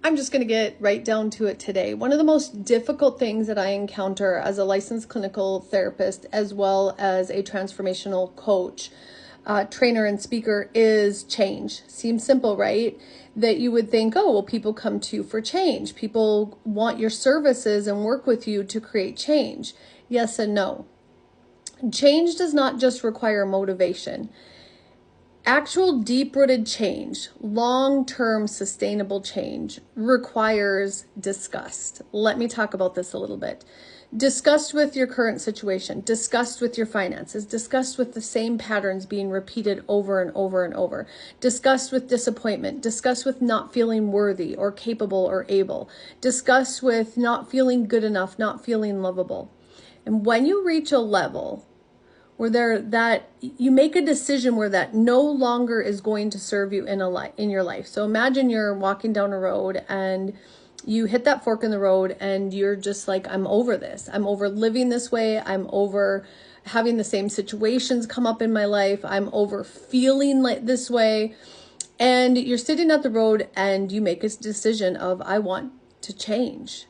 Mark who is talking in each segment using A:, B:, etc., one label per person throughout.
A: I'm just going to get right down to it today. One of the most difficult things that I encounter as a licensed clinical therapist, as well as a transformational coach, trainer, and speaker is change. Seems simple, right? That you would think, oh, well, people come to you for change. People want your services and work with you to create change. Yes and no. Change does not just require motivation. Actual deep-rooted change, long-term sustainable change, requires disgust. Let me talk about this a little bit. Disgust with your current situation, disgust with your finances, disgust with the same patterns being repeated over and over and over, disgust with disappointment, disgust with not feeling worthy or capable or able, disgust with not feeling good enough, not feeling lovable. And when you reach a level where that you make a decision where that no longer is going to serve you in your life. So imagine you're walking down a road and you hit that fork in the road and you're just like, I'm over this. I'm over living this way. I'm over having the same situations come up in my life. I'm over feeling like this way. And you're sitting at the road and you make a decision of, I want to change.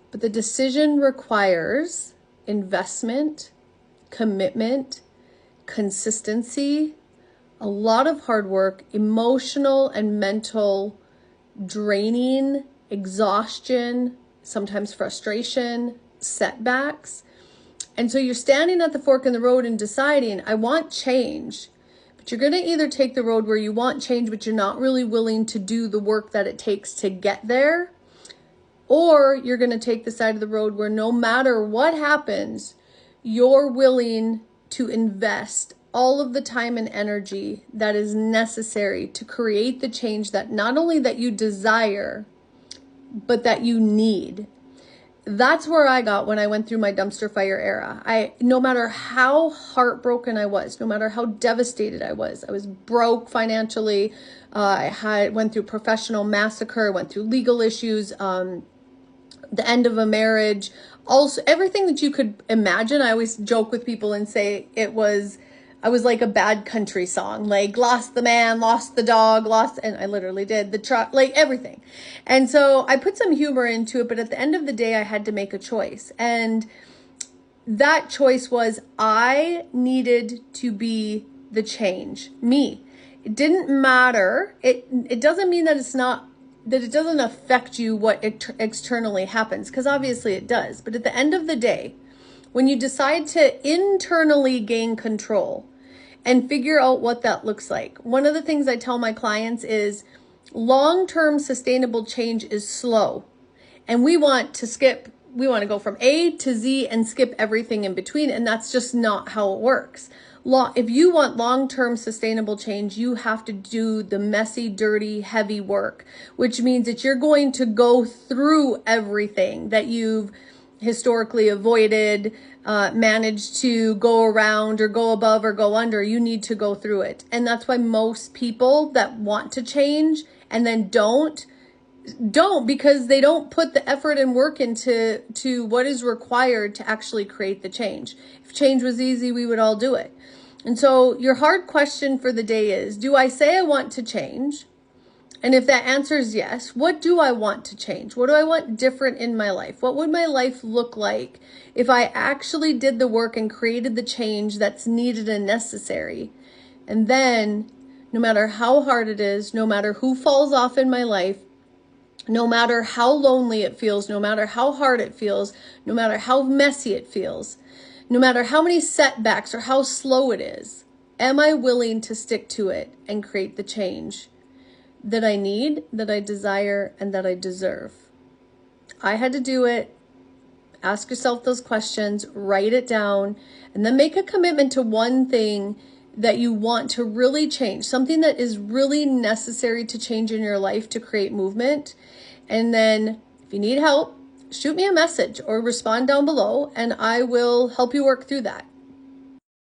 A: But the decision requires investment, commitment, consistency, a lot of hard work, emotional and mental draining, exhaustion, sometimes frustration, setbacks. And so you're standing at the fork in the road and deciding, I want change. But you're going to either take the road where you want change, but you're not really willing to do the work that it takes to get there. Or you're going to take the side of the road where no matter what happens, you're willing to invest all of the time and energy that is necessary to create the change that not only that you desire, but that you need. That's where I got when I went through my dumpster fire era. No matter how heartbroken I was, no matter how devastated I was broke financially. Went through professional massacre, went through legal issues, the end of a marriage, also everything that you could imagine. I always joke with people and say I was like a bad country song, like lost the man, lost the dog, and I literally did the truck, like everything. And so I put some humor into it, but at the end of the day, I had to make a choice. And that choice was I needed to be the change, me. It didn't matter. It doesn't mean that it doesn't affect you what externally happens, because obviously it does. But at the end of the day, when you decide to internally gain control and figure out what that looks like, one of the things I tell my clients is long-term sustainable change is slow. And we want to go from A to Z and skip everything in between. And that's just not how it works. If you want long-term sustainable change, you have to do the messy, dirty, heavy work, which means that you're going to go through everything that you've historically avoided, managed to go around or go above or go under. You need to go through it. And that's why most people that want to change and then don't because they don't put the effort and work into what is required to actually create the change. If change was easy, we would all do it. And so your hard question for the day is, do I say I want to change? And if that answer is yes, what do I want to change? What do I want different in my life? What would my life look like if I actually did the work and created the change that's needed and necessary? And then, no matter how hard it is, no matter who falls off in my life, no matter how lonely it feels, no matter how hard it feels, no matter how messy it feels, no matter how many setbacks or how slow it is, am I willing to stick to it and create the change that I need, that I desire, and that I deserve? I had to do it. Ask yourself those questions, write it down, and then make a commitment to one thing that you want to really change, something that is really necessary to change in your life to create movement. And then if you need help, shoot me a message or respond down below and I will help you work through that.